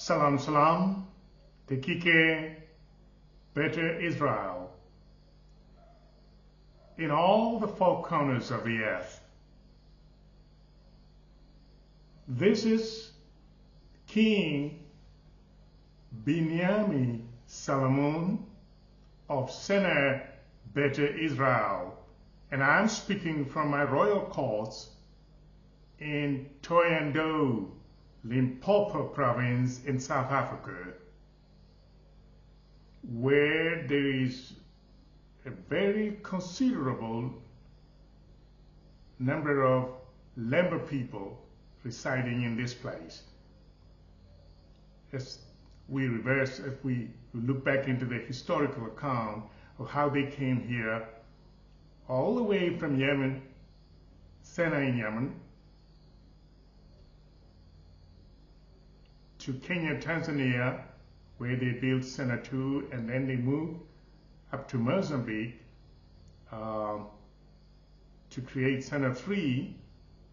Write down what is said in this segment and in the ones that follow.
Salam, Sena Beta EzraEl, in all the four corners of the earth. This is King Biniyami Selamun of Sena Beta EzraEl, and I'm speaking from my royal courts in Thohoyandou, Limpopo province in South Africa, where there is a very considerable number of Lemba people residing in this place. As we look back into the historical account of how they came here, all the way from Yemen, Sena in Yemen, to Kenya, Tanzania, where they built Sena 2, and then they moved up to Mozambique to create Sena 3.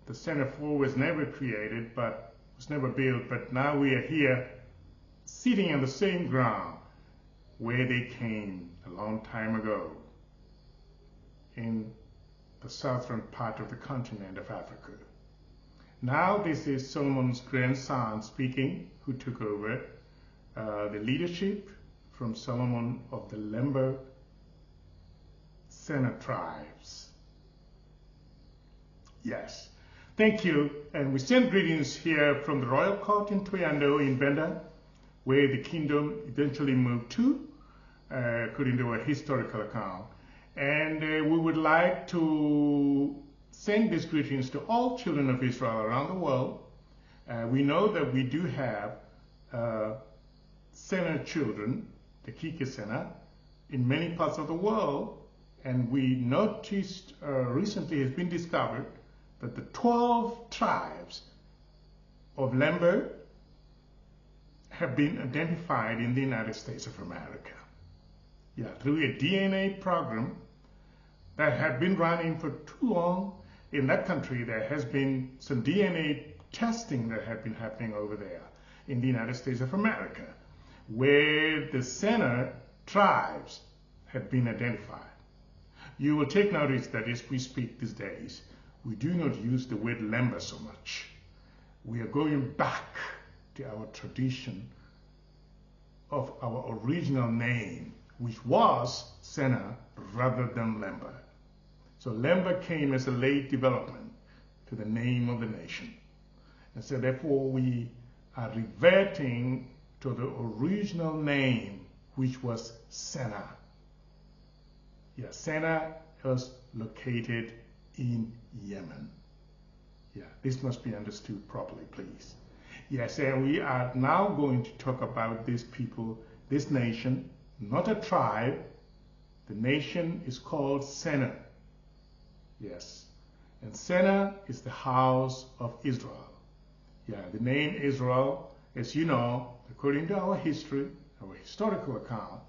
The Sena 4 was never created, but was never built, but now we are here sitting on the same ground where they came a long time ago in the southern part of the continent of Africa. Now this is Solomon's grandson speaking, who took over the leadership from Solomon of the Lemba Sena tribes. Yes, thank you, and we send greetings here from the royal court in Thohoyandou in Benda, where the kingdom eventually moved to, according to a historical account. And we would like to send these greetings to all children of Israel around the world. We know that we do have Sena children, the Kike Sena, in many parts of the world, and we noticed recently has been discovered that the 12 tribes of Lemba have been identified in the United States of America. Yeah, through a DNA program that had been running for too long in that country. There has been some DNA testing that had been happening over there in the United States of America, where the Sena tribes have been identified. You will take notice that as we speak these days, we do not use the word Lemba so much. We are going back to our tradition of our original name, which was Sena rather than Lemba. So Lemba came as a late development to the name of the nation. And so therefore we are reverting to the original name, which was Sena. Yeah, Sena is located in Yemen. Yeah, this must be understood properly, please. Yes, and we are now going to talk about these people, this nation, not a tribe. The nation is called Sena. Yes, and Sena is the house of Israel. Yeah, the name Israel, as you know, according to our history, our historical account,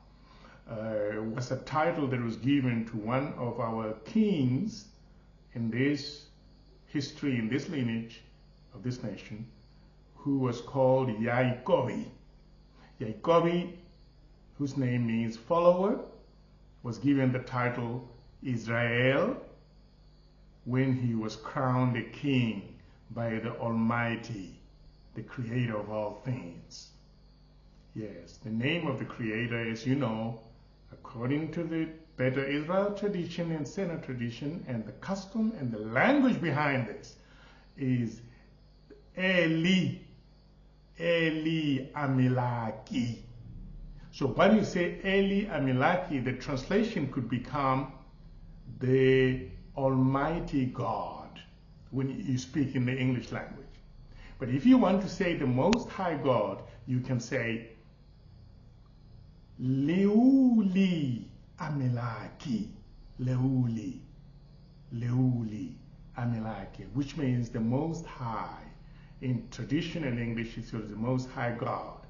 was a title that was given to one of our kings in this history, in this lineage of this nation, who was called Yaikobi. Yaikobi, whose name means follower, was given the title Israel when he was crowned a king by the Almighty, the creator of all things. Yes, the name of the creator, as you know, according to the Beta EzraEl tradition and Sena tradition, and the custom and the language behind this, is Eli Amlak. So when you say Eli Amlak, the translation could become the Almighty God when you speak in the English language. But if you want to say the Most High God, you can say Leuli Amlaki, Leuli Amlaki, which means the Most High. In tradition in English, it says the Most High God.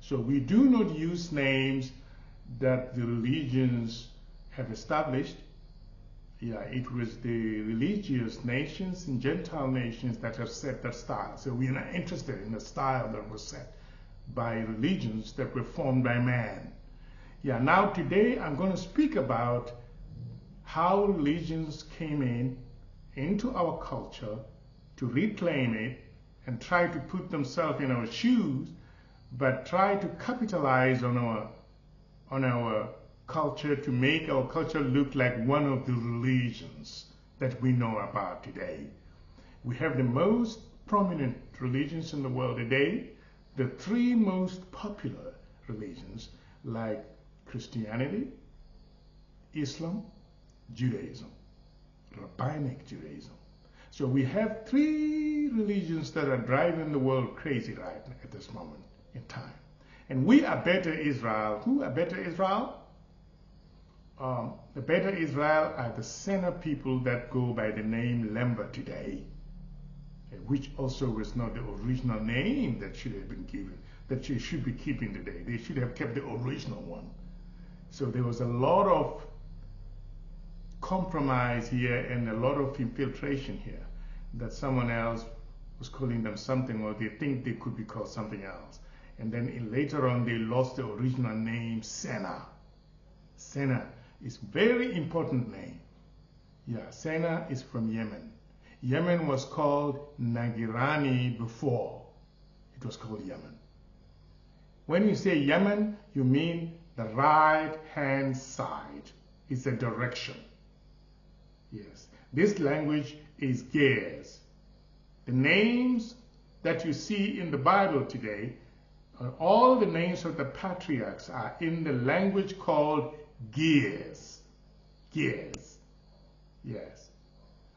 So we do not use names that the religions have established. Yeah, it was the religious nations and Gentile nations that have set that style. So we are not interested in the style that was set by religions that were formed by man. Yeah, now today I'm going to speak about how religions came into our culture to reclaim it and try to put themselves in our shoes, but try to capitalize on our culture to make our culture look like one of the religions that we know about today. We have the most prominent religions in the world today, the three most popular religions like Christianity, Islam, Judaism, Rabbinic Judaism. So we have three religions that are driving the world crazy right at this moment in time. And we are Beta Israel. Who are Beta Israel? The Beta Israel are the Sena people that go by the name Lemba today, which also was not the original name that should have been given, that you should be keeping today. They should have kept the original one. So there was a lot of compromise here and a lot of infiltration here, that someone else was calling them something, or they think they could be called something else. And then later on they lost the original name, Sena. Sena is a very important name. Yeah, Sena is from Yemen. Yemen was called Nagirani before it was called Yemen. When you say Yemen, you mean the right hand side. It's a direction. Yes, this language is Ge'ez. The names that you see in the Bible today, all the names of the patriarchs are in the language called Ge'ez. Ge'ez. Yes.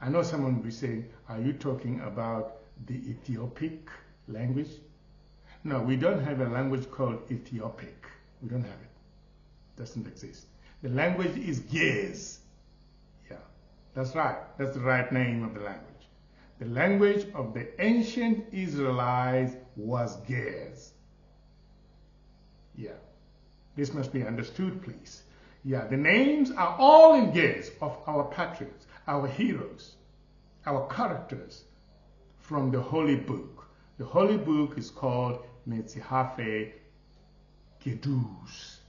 I know someone will be saying, are you talking about the Ethiopic language? No, we don't have a language called Ethiopic. We don't have it. It doesn't exist. The language is Ge'ez. Yeah, that's right. That's the right name of the language. The language of the ancient Israelites was Ge'ez. Yeah, this must be understood, please. Yeah, the names are all in Ge'ez of our patriots, our heroes, our characters from the Holy Book. The Holy Book is called Metzihafe Kedus.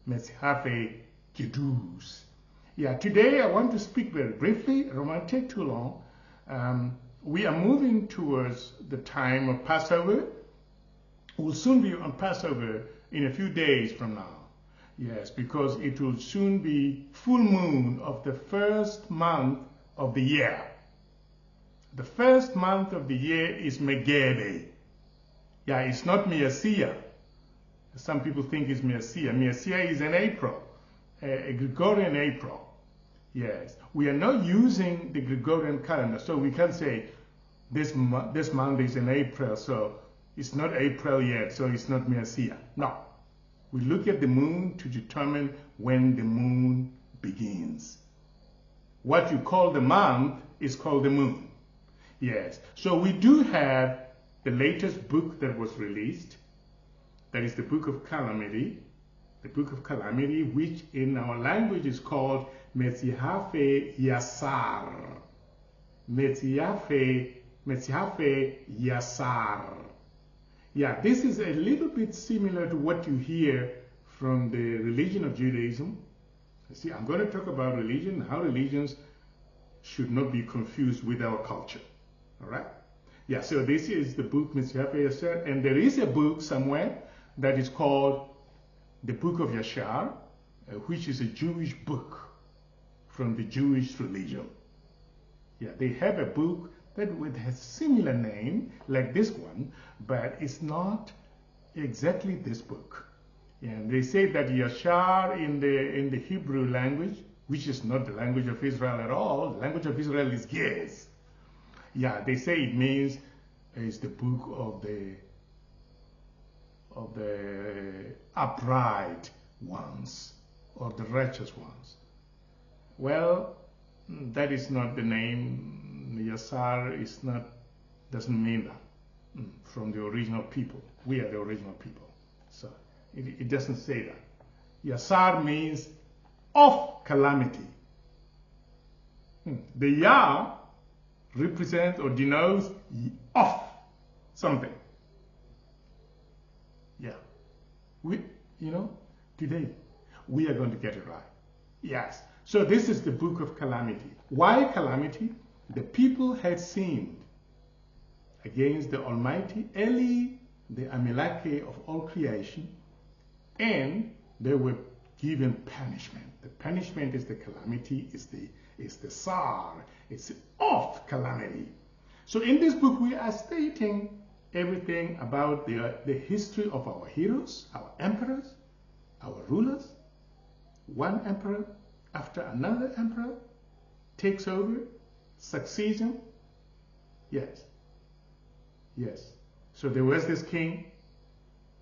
Metzihafe Kedus. Yeah, today I want to speak very briefly. I don't want to take too long. We are moving towards the time of Passover. We'll soon be on Passover in a few days from now. Yes, because it will soon be full moon of the first month of the year. The first month of the year is Megebe. Yeah, it's not Messiah. Some people think it's Messiah. Messiah is in April, a Gregorian April. Yes, we are not using the Gregorian calendar, so we can say this month is in April, so it's not April yet, so it's not Messiah. No. We look at the moon to determine when the moon begins. What you call the month is called the moon. Yes. So we do have the latest book that was released. That is the Book of Calamity. The Book of Calamity, which in our language is called Metzihafe Yasar. Metzihafe Yasar. Yeah, this is a little bit similar to what you hear from the religion of Judaism. See, I'm going to talk about religion, how religions should not be confused with our culture. All right? Yeah, so this is the book Metzihafe Yasar, and there is a book somewhere that is called the Book of Yashar, which is a Jewish book from the Jewish religion. Yeah, they have a book that with a similar name like this one, but it's not exactly this book. And they say that Yashar in the Hebrew language, which is not the language of Israel at all, the language of Israel is Ge'ez. Yeah, they say it means it's the book of the upright ones, or the righteous ones. Well, that is not the name. Yasar is not, doesn't mean that from the original people. We are the original people. So it doesn't say that. Yasar means of calamity. The Ya represents or denotes of something. Yeah. Today, we are going to get it right. Yes. So this is the Book of Calamity. Why calamity? The people had sinned against the Almighty Eli, the Amlak of all creation, and they were given punishment. The punishment is the calamity, is the sar, it's of calamity. So in this book we are stating everything about the history of our heroes, our emperors, our rulers. One emperor after another emperor takes over, succession. Yes. Yes. So there was this king,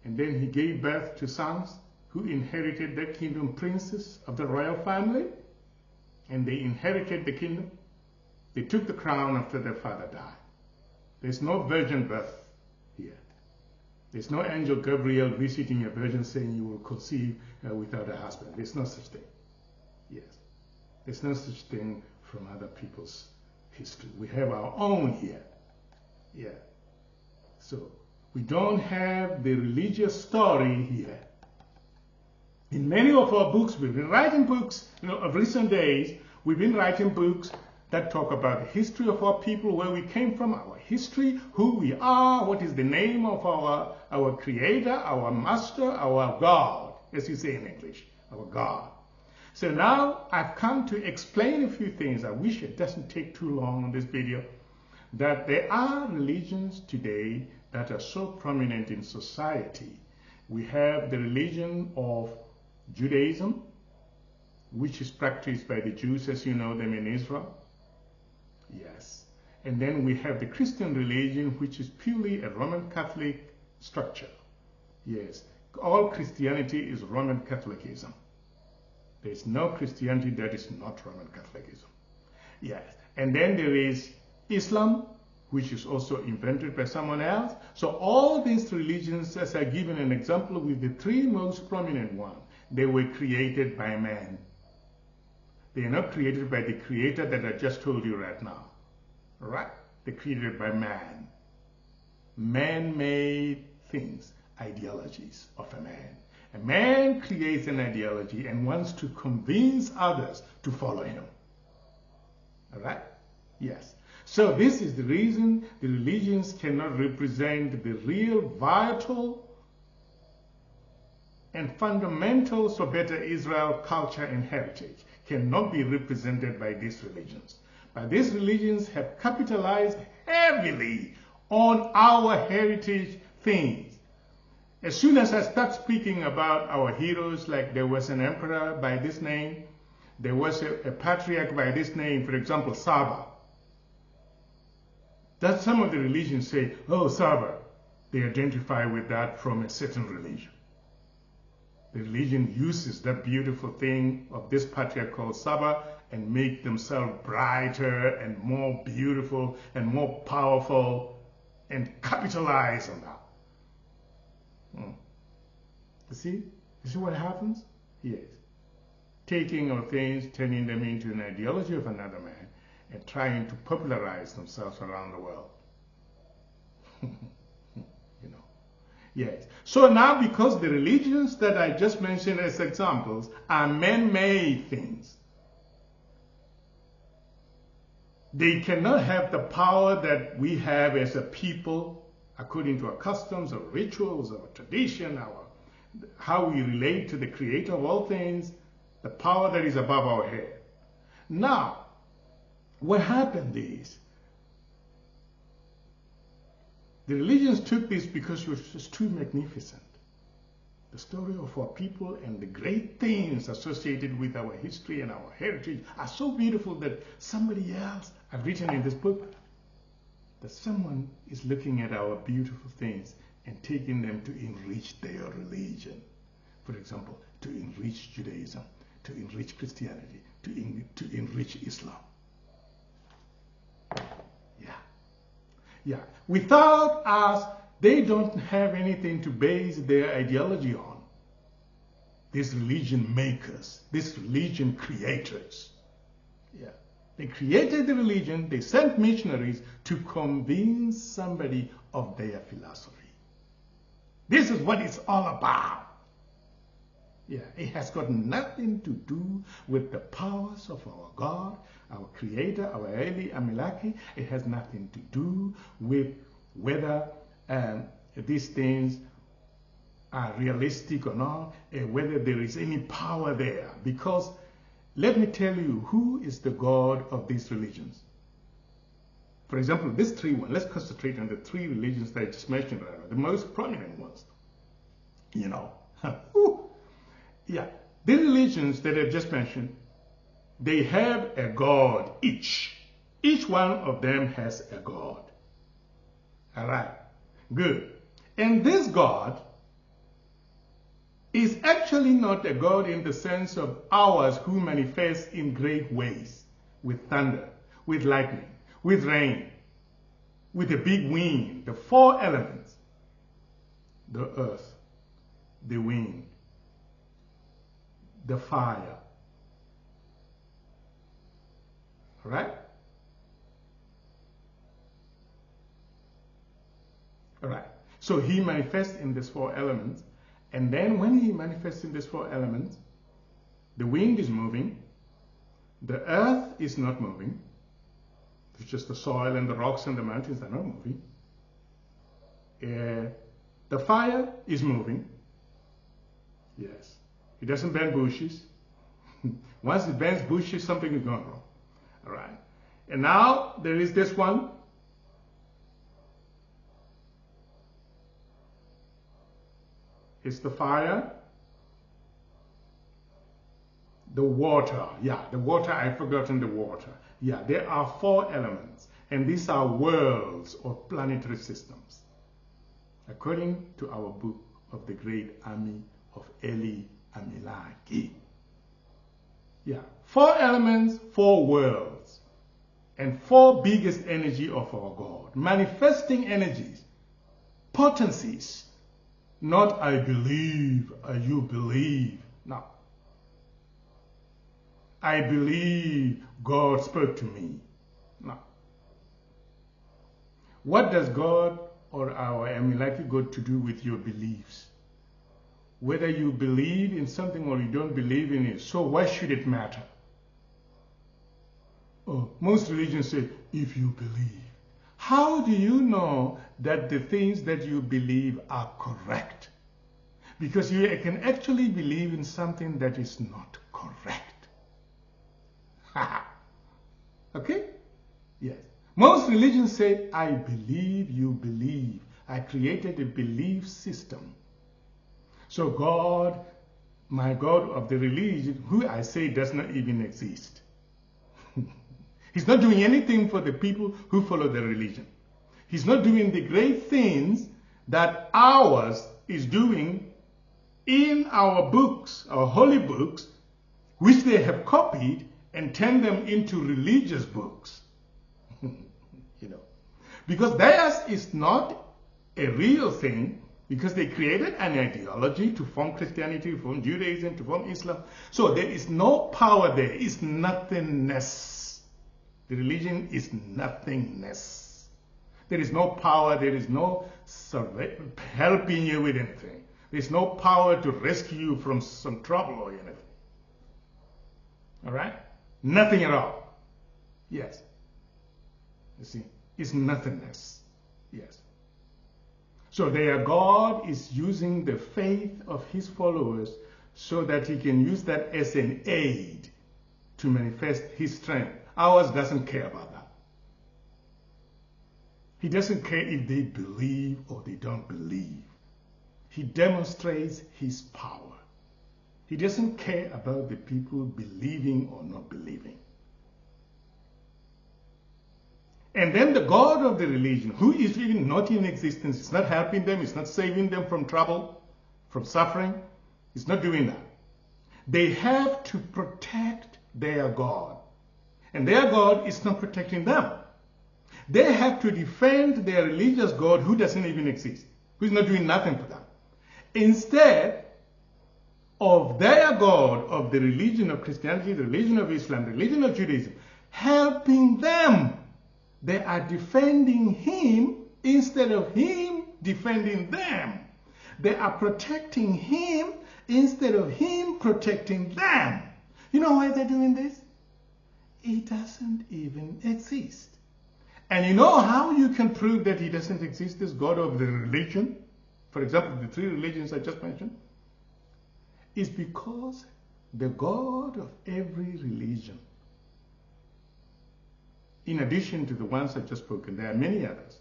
and then he gave birth to sons who inherited the kingdom, princes of the royal family, and they inherited the kingdom. They took the crown after their father died. There's no virgin birth here. There's no angel Gabriel visiting a virgin saying you will conceive without a husband. There's no such thing. Yes. There's no such thing from other people's history. We have our own here. Yeah. So we don't have the religious story here. In many of our books, we've been writing books, of recent days, we've been writing books that talk about the history of our people, where we came from, our history, who we are, what is the name of our creator, our master, our God, as you say in English, our God. So now I've come to explain a few things. I wish it doesn't take too long on this video, that there are religions today that are so prominent in society. We have the religion of Judaism, which is practiced by the Jews as you know them in Israel. Yes. And then we have the Christian religion, which is purely a Roman Catholic structure. Yes. All Christianity is Roman Catholicism. There is no Christianity that is not Roman Catholicism. Yes. And then there is Islam, which is also invented by someone else. So all these religions, as I given an example with the three most prominent ones, they were created by man. They are not created by the creator that I just told you right now. Right? They're created by man. Man-made things, ideologies of a man. A man creates an ideology and wants to convince others to follow him. All right? Yes. So this is the reason the religions cannot represent the real, vital, and fundamentals of Beta Israel culture and heritage. Cannot be represented by these religions. But these religions have capitalized heavily on our heritage things. As soon as I start speaking about our heroes, like there was an emperor by this name, there was a patriarch by this name, for example, Saba. That some of the religions say, oh, Saba, they identify with that from a certain religion. The religion uses that beautiful thing of this patriarch called Saba and make themselves brighter and more beautiful and more powerful and capitalize on that. You see? You see what happens? Yes. Taking our things, turning them into an ideology of another man and trying to popularize themselves around the world. Yes. So now, because the religions that I just mentioned as examples are man-made things, they cannot have the power that we have as a people, according to our customs, our rituals, our tradition, how we relate to the Creator of all things, the power that is above our head. Now, what happened is, the religions took this because it was just too magnificent. The story of our people and the great things associated with our history and our heritage are so beautiful that somebody else, I've written in this book, that someone is looking at our beautiful things and taking them to enrich their religion. For example, to enrich Judaism, to enrich Christianity, to enrich Islam. Yeah. Without us, they don't have anything to base their ideology on. These religion makers, these religion creators. Yeah. They created the religion, they sent missionaries to convince somebody of their philosophy. This is what it's all about. Yeah, it has got nothing to do with the powers of our God, our Creator, our Eli Amlak. It has nothing to do with whether these things are realistic or not, whether there is any power there. Because let me tell you, who is the God of these religions? For example, these three ones, let's concentrate on the three religions that I just mentioned earlier, the most prominent ones. You know, yeah, the religions that I just mentioned, they have a God each. Each one of them has a God. All right, good. And this God is actually not a God in the sense of ours who manifests in great ways, with thunder, with lightning, with rain, with a big wind, the four elements: the earth, the wind, the fire. All right? All right. So he manifests in these four elements. And then when he manifests in these four elements, the wind is moving, the earth is not moving, it's just the soil and the rocks and the mountains are not moving. The fire is moving. Yes. It doesn't burn bushes. Once it burns bushes, something is going wrong. All right. And now there is this one. It's the fire, the water. Yeah, the water, I've forgotten the water. Yeah, there are four elements, and these are worlds or planetary systems, according to our book of the great army of Eli Amlak. Yeah, four elements, four worlds, and four biggest energy of our God, manifesting energies, potencies. Not I believe, you believe. No. I believe God spoke to me. No. What does God or our Amlak got to do with your beliefs? Whether you believe in something or you don't believe in it, so why should it matter? Oh, most religions say, if you believe. How do you know that the things that you believe are correct? Because you can actually believe in something that is not correct. Okay? Yes. Most religions say, I believe, you believe. I created a belief system. So God, my God of the religion, who I say does not even exist. He's not doing anything for the people who follow the religion. He's not doing the great things that ours is doing in our books, our holy books, which they have copied and turned them into religious books. You know, because theirs is not a real thing, because they created an ideology to form Christianity, to form Judaism, to form Islam. So there is no power there. It's nothingness. The religion is nothingness. There is no power. There is no helping you with anything. There is no power to rescue you from some trouble or anything. All right? Nothing at all. Yes. You see, it's nothingness. Yes. So their God is using the faith of his followers so that he can use that as an aid to manifest his strength. Ours doesn't care about that. He doesn't care if they believe or they don't believe. He demonstrates his power. He doesn't care about the people believing or not believing. And then the God of the religion, who is even not in existence, is not helping them, is not saving them from trouble, from suffering. He's not doing that. They have to protect their God. And their God is not protecting them. They have to defend their religious God who doesn't even exist, who is not doing nothing for them. Instead of their God of the religion of Christianity, the religion of Islam, the religion of Judaism, helping them, they are defending him instead of him defending them. They are protecting him instead of him protecting them. You know why they're doing this? He doesn't even exist. And you know how you can prove that he doesn't exist, this God of the religion? For example, the three religions I just mentioned. Is because the God of every religion, in addition to the ones I just spoken, there are many others.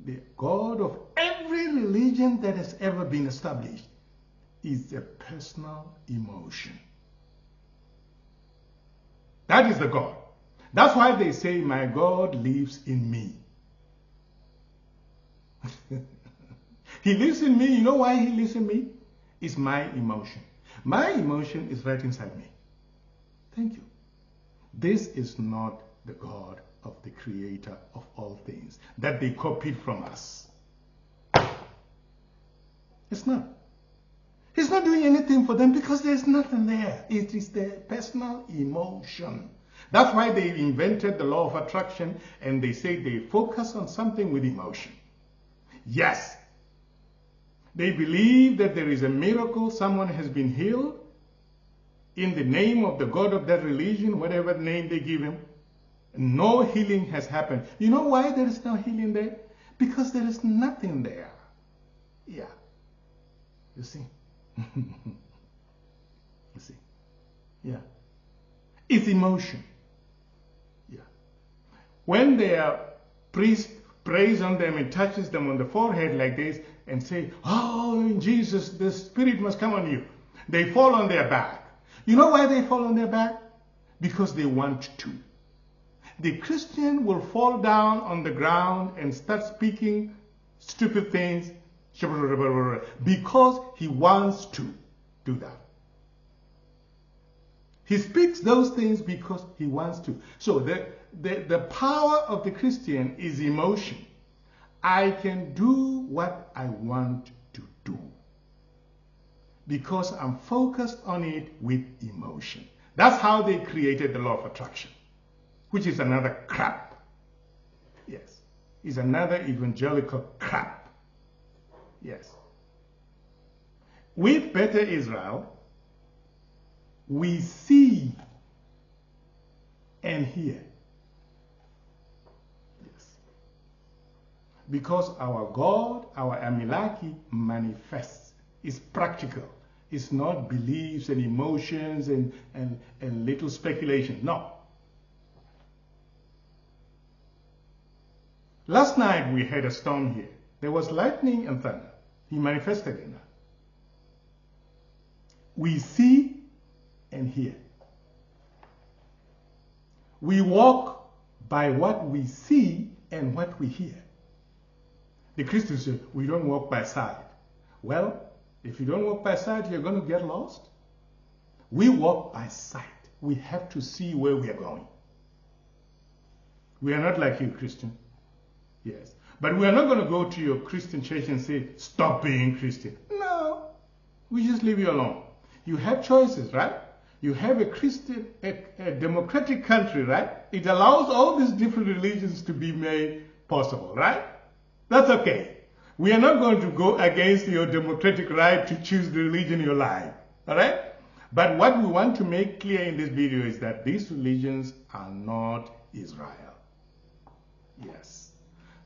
The God of every religion that has ever been established is a personal emotion. That is the God. That's why they say, my God lives in me. He lives in me. You know why he lives in me? It's my emotion. My emotion is right inside me. Thank you. This is not the God of the creator of all things that they copied from us. It's not. He's not doing anything for them because there's nothing there. It is their personal emotion. That's why they invented the law of attraction, and they say they focus on something with emotion. Yes. They believe that there is a miracle, someone has been healed in the name of the God of that religion, whatever name they give him. No healing has happened. You know why there is no healing there? Because there is nothing there. Yeah. You see? You see? Yeah. It's emotion. Yeah. When their priest prays on them and touches them on the forehead like this and say, oh, in Jesus, the Spirit must come on you, they fall on their back. You know why they fall on their back? Because they want to. The Christian will fall down on the ground and start speaking stupid things because he wants to do that. He speaks those things because he wants to. So the power of the Christian is emotion. I can do what I want to do because I'm focused on it with emotion. That's how they created the law of attraction, which is another crap. Yes, is another evangelical crap. Yes. With Beta EzraEl, we see and hear. Yes. Because our God, our Amilaki, manifests. It's practical. It's not beliefs and emotions and little speculation. No. Last night we had a storm here. There was lightning and thunder. He manifested in that. We see and hear. We walk by what we see and what we hear. The Christians say, we don't walk by sight. Well, if you don't walk by sight, you're going to get lost. We walk by sight. We have to see where we are going. We are not like you, Christian. Yes. But we are not going to go to your Christian church and say, stop being Christian. No. We just leave you alone. You have choices, right? You have a Christian, a democratic country, right? It allows all these different religions to be made possible, right? That's okay. We are not going to go against your democratic right to choose the religion you like, all right? But what we want to make clear in this video is that these religions are not Israel. Yes.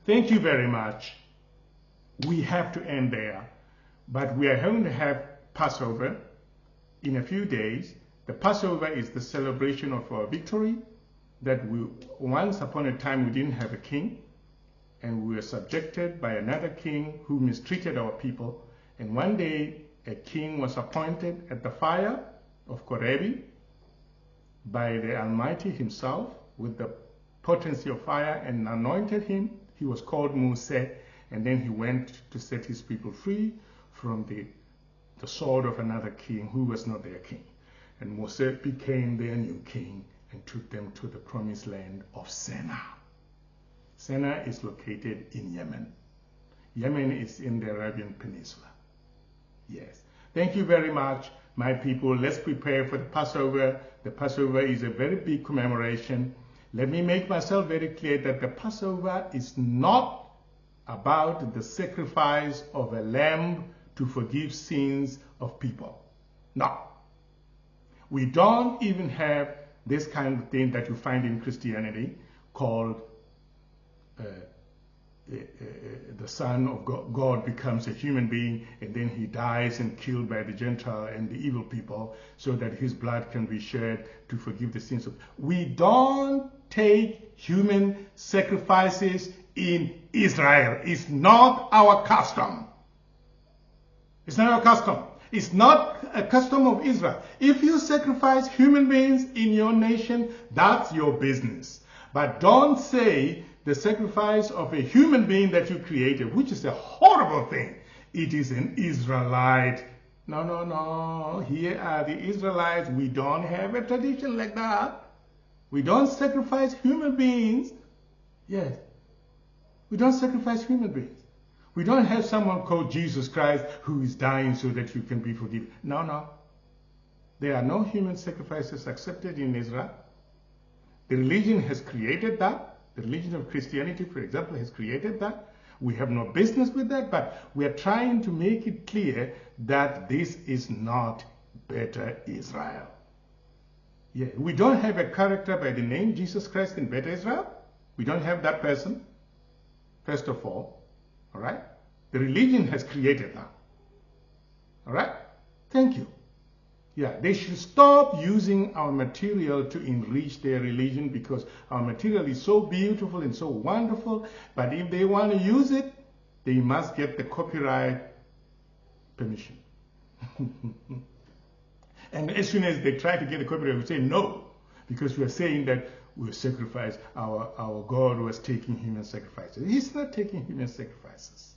Thank you very much. We have to end there, but we are going to have Passover in a few days. The Passover is the celebration of our victory, that once upon a time we didn't have a king, and we were subjected by another king who mistreated our people. And one day a king was appointed at the fire of Korebi by the Almighty himself with the potency of fire and anointed him. He was called Moses, and then he went to set his people free from the sword of another king who was not their king. And Moses became their new king and took them to the promised land of Sena. Sena is located in Yemen. Yemen is in the Arabian Peninsula. Yes. Thank you very much, my people. Let's prepare for the Passover. The Passover is a very big commemoration. Let me make myself very clear that the Passover is not about the sacrifice of a lamb to forgive sins of people. No. We don't even have this kind of thing that you find in Christianity called the Son of God becomes a human being, and then he dies and killed by the Gentile and the evil people so that his blood can be shed to forgive the sins of. We don't take human sacrifices in Israel. It's not our custom. It's not our custom. It's not a custom of Israel. If you sacrifice human beings in your nation, that's your business. But don't say the sacrifice of a human being that you created, which is a horrible thing. It is an Israelite. No, no, no. Here are the Israelites. We don't have a tradition like that. We don't sacrifice human beings. Yes. We don't sacrifice human beings. We don't have someone called Jesus Christ who is dying so that you can be forgiven. No, no. There are no human sacrifices accepted in Israel. The religion has created that. The religion of Christianity, for example, has created that. We have no business with that, but we are trying to make it clear that this is not Beta Israel. Yeah, we don't have a character by the name Jesus Christ in Beta Israel. We don't have that person, first of all right? The religion has created that. All right? Thank you. Yeah, they should stop using our material to enrich their religion, because our material is so beautiful and so wonderful, but if they want to use it, they must get the copyright permission. And as soon as they try to get the copyright, we say no, because we are saying that we sacrifice, our God was taking human sacrifices. He's not taking human sacrifices.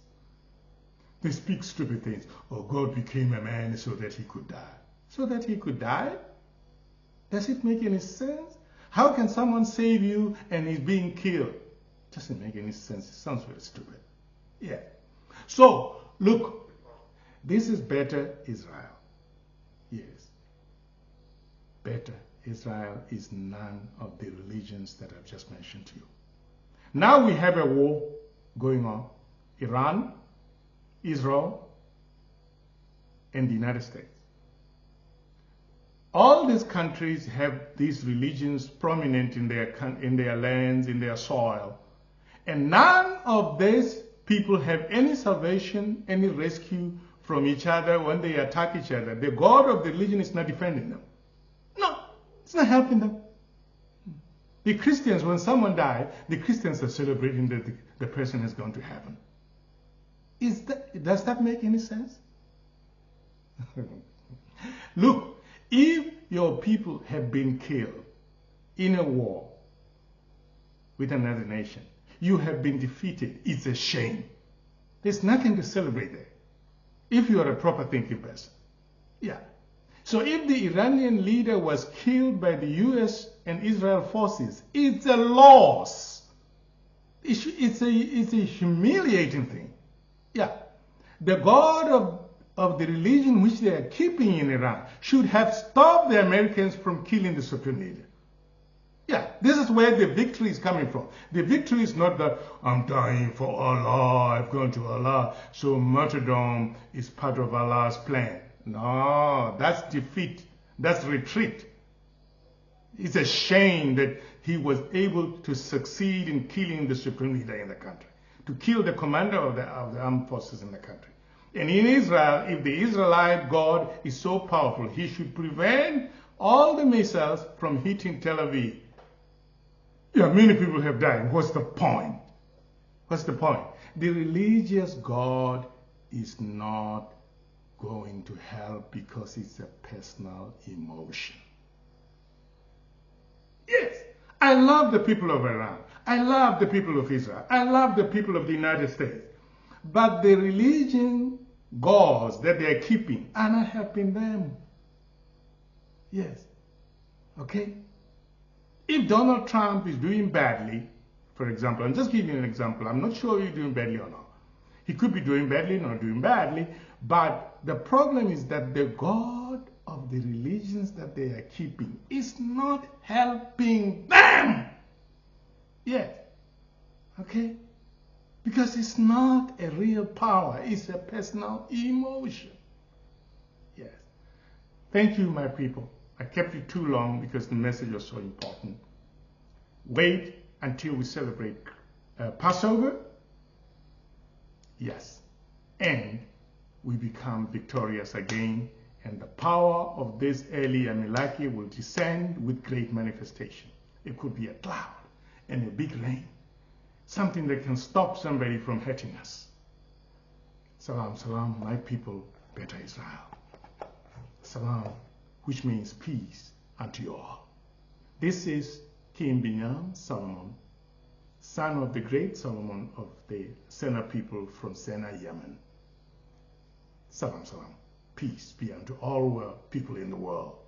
They speak stupid things. Oh, God became a man so that he could die. So that he could die? Does it make any sense? How can someone save you and he's being killed? It doesn't make any sense. It sounds very stupid. Yeah. So, look, this is Beta Israel. Yes. Beta Israel is none of the religions that I've just mentioned to you. Now we have a war going on. Iran, Israel, and the United States. All these countries have these religions prominent in their lands, in their soil. And none of these people have any salvation, any rescue from each other when they attack each other. The God of the religion is not defending them. No, it's not helping them. The Christians, when someone dies, the Christians are celebrating that the person has gone to heaven. Does that make any sense? Look, if your people have been killed in a war with another nation, you have been defeated, it's a shame. There's nothing to celebrate there, if you are a proper thinking person. Yeah. So if the Iranian leader was killed by the US and Israel forces, it's a loss. It's a humiliating thing. Yeah. The God of the religion which they are keeping in Iran should have stopped the Americans from killing the supreme leader. Yeah, this is where the victory is coming from. The victory is not that I'm dying for Allah, I've gone to Allah, so martyrdom is part of Allah's plan. No, that's defeat. That's retreat. It's a shame that he was able to succeed in killing the supreme leader in the country, to kill the commander of the armed forces in the country. And in Israel, if the Israelite God is so powerful, he should prevent all the missiles from hitting Tel Aviv. Yeah, many people have died. What's the point? What's the point? The religious God is not going to help because it's a personal emotion. Yes, I love the people of Iran. I love the people of Israel. I love the people of the United States. But the religion gods that they are keeping are not helping them. Yes. Okay? If Donald Trump is doing badly, for example, I'm just giving you an example. I'm not sure he's doing badly or not. He could be doing badly, not doing badly, but the problem is that the God of the religions that they are keeping is not helping them. Yes. Okay? Because it's not a real power, it's a personal emotion. Yes. Thank you, my people. I kept it too long because the message was so important. Wait until we celebrate Passover. Yes. And we become victorious again, and the power of this Eli Amlak will descend with great manifestation. It could be a cloud and a big rain, something that can stop somebody from hurting us. Salam, salam, my people, Beta EzraEl. Salam, which means peace unto you all. This is King Biniyami, Selamun, son of the great Selamun of the Sena people from Sena, Yemen. Salam, salam. Peace be unto all people in the world.